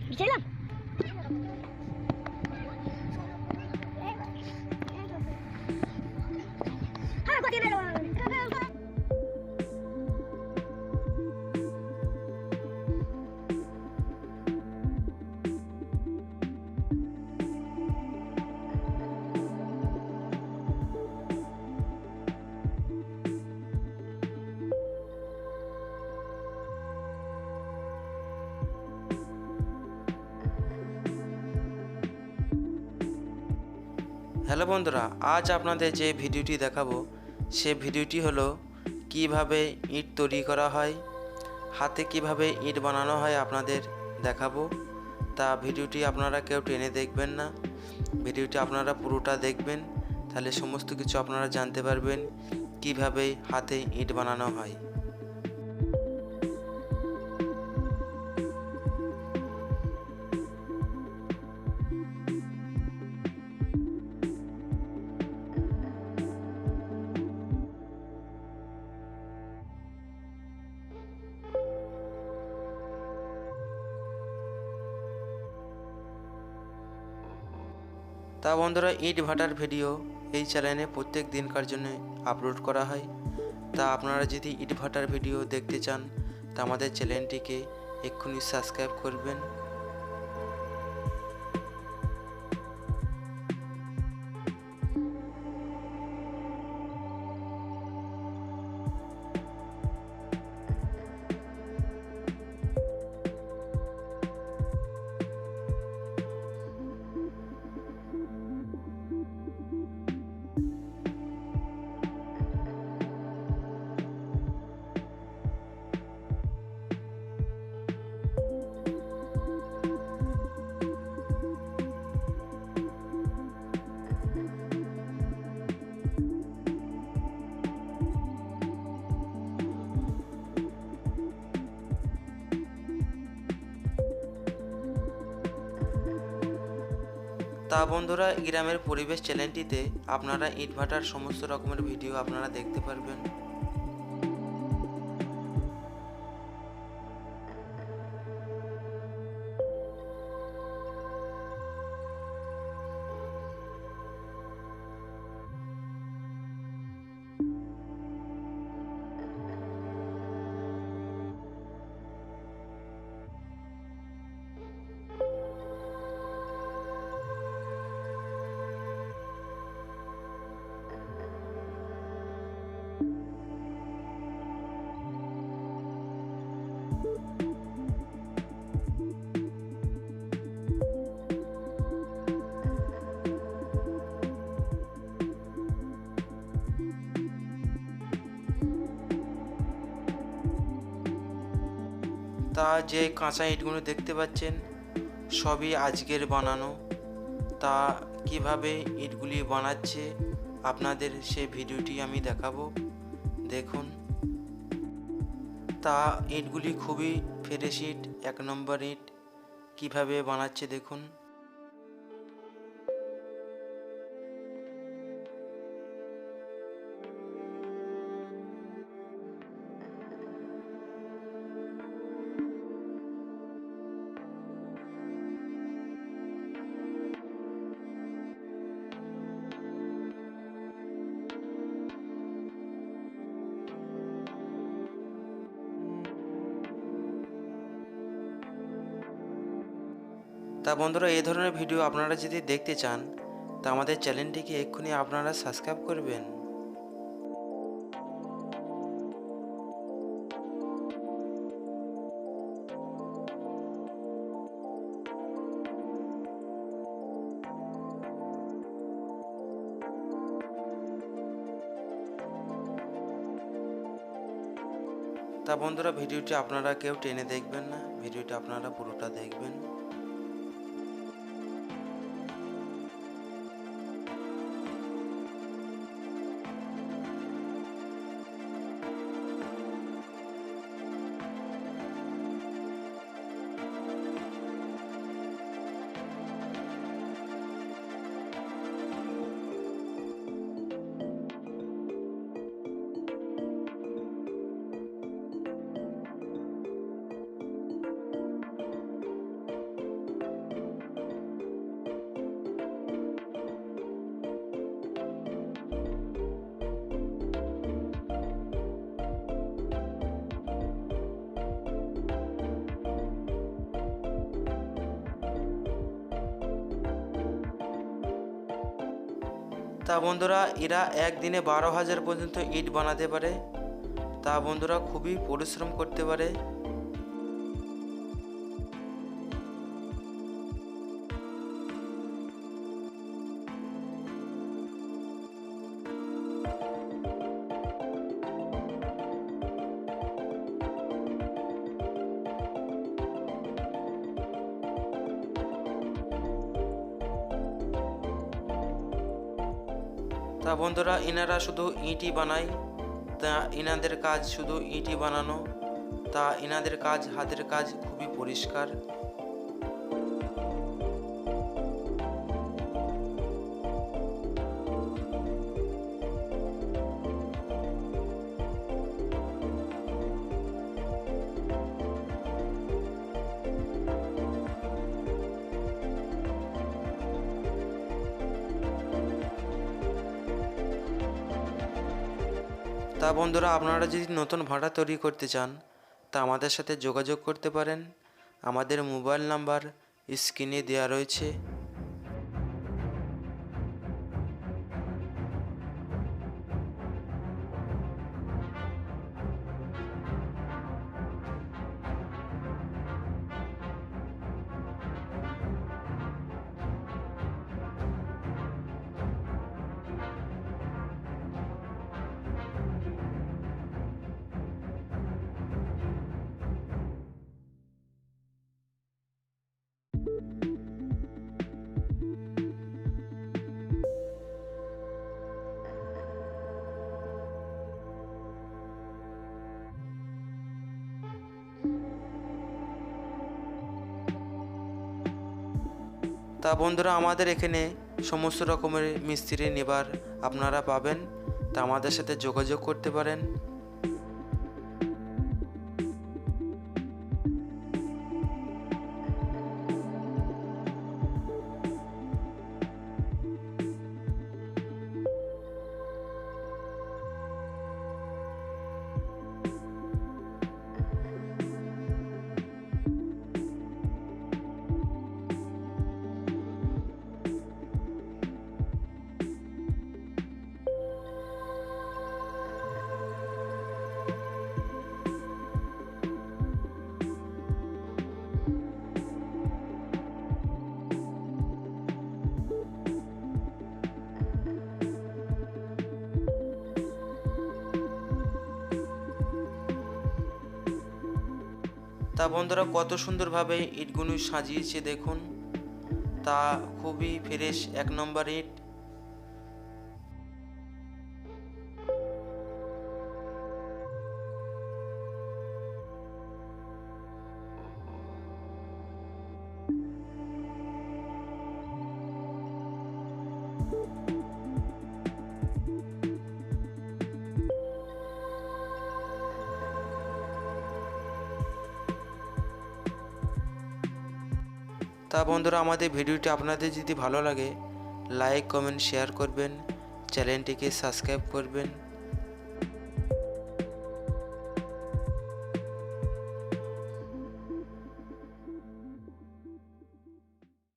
Bicara. Ah, kau tiada orang. Hello বন্ধুরা, আজ আপনাদের যে ভিডিওটি দেখাবো সে ভিডিওটি হলো কিভাবে ইট তৈরি করা হয়, হাতে কিভাবে ইট বানানো হয় আপনাদের দেখাবো। তা ভিডিওটি আপনারা কেউ টেনে দেখবেন না, ভিডিওটি আপনারা পুরোটা দেখবেন, তাহলে সমস্ত কিছু আপনারা জানতে পারবেন কিভাবে হাতে ইট বানানো হয়। তা বন্ধুরা, ইট ভাটার ভিডিও এই চ্যানেলে প্রত্যেক দিনকার জন্য আপলোড করা হয়। তা আপনারা যদি ইট ভাটার ভিডিও দেখতে চান তা আমাদের চ্যানেলটিকে এক্ষুনি সাবস্ক্রাইব করবেন। তা বন্ধুরা, গ্রামের পরিবেশ চ্যানেলটিতে আপনারা ইট ভাটার সমস্ত রকমের ভিডিও আপনারা দেখতে পারবেন। তা যে কাঁচা ইটগুলো দেখতে পাচ্ছেন সবই আজকের বানানো। তা কিভাবে ইটগুলি বানাচ্ছে আপনাদের সে ভিডিওটি আমি দেখাবো, দেখুন। তা ইটগুলি খুবই ফ্রেশ ইট, 1 নম্বর ইট। কিভাবে বানাচ্ছে দেখুন। তা বন্ধুরা, এই ধরনের ভিডিও আপনারা যদি দেখতে চান তা আমাদের চ্যানেলটিকে এক্ষুনি আপনারা সাবস্ক্রাইব করবেন। তা বন্ধুরা, ভিডিওটি আপনারা কেউ টেনে দেখবেন না, ভিডিওটি আপনারা পুরোটা দেখবেন। তা বন্ধুরা এরা একদিনে 12,000 পর্যন্ত ইট বানাতে পারে। তা বন্ধুরা খুবই পরিশ্রম করতে পারে। তা বন্ধুরা এনারা শুধু ইটই বানায়। তা এনাদের কাজ শুধু ইটই বানানো। তা এনাদের কাজ হাতের কাজ খুবই পরিষ্কার। তা বন্ধুরা আপনারা যদি নতুন ভাড়া তৈরি করতে চান তা আমাদের সাথে যোগাযোগ করতে পারেন। আমাদের মোবাইল নাম্বার স্ক্রিনে দেওয়া রয়েছে। তা বন্ধুরা আমাদের এখানে সমস্ত রকমের মিস্ত্রি নেবার আপনারা পাবেন। তা আমাদের সাথে যোগাযোগ করতে পারেন। তা বন্ধুরা কত সুন্দরভাবে ইটগুলো সাজিয়েছে দেখুন। তা খুবই ফ্রেশ এক নম্বর ইট। তা বন্ধুরা আমাদের ভিডিওটি আপনাদের যদি ভালো লাগে লাইক কমেন্ট শেয়ার করবেন, চ্যানেলটিকে সাবস্ক্রাইব করবেন।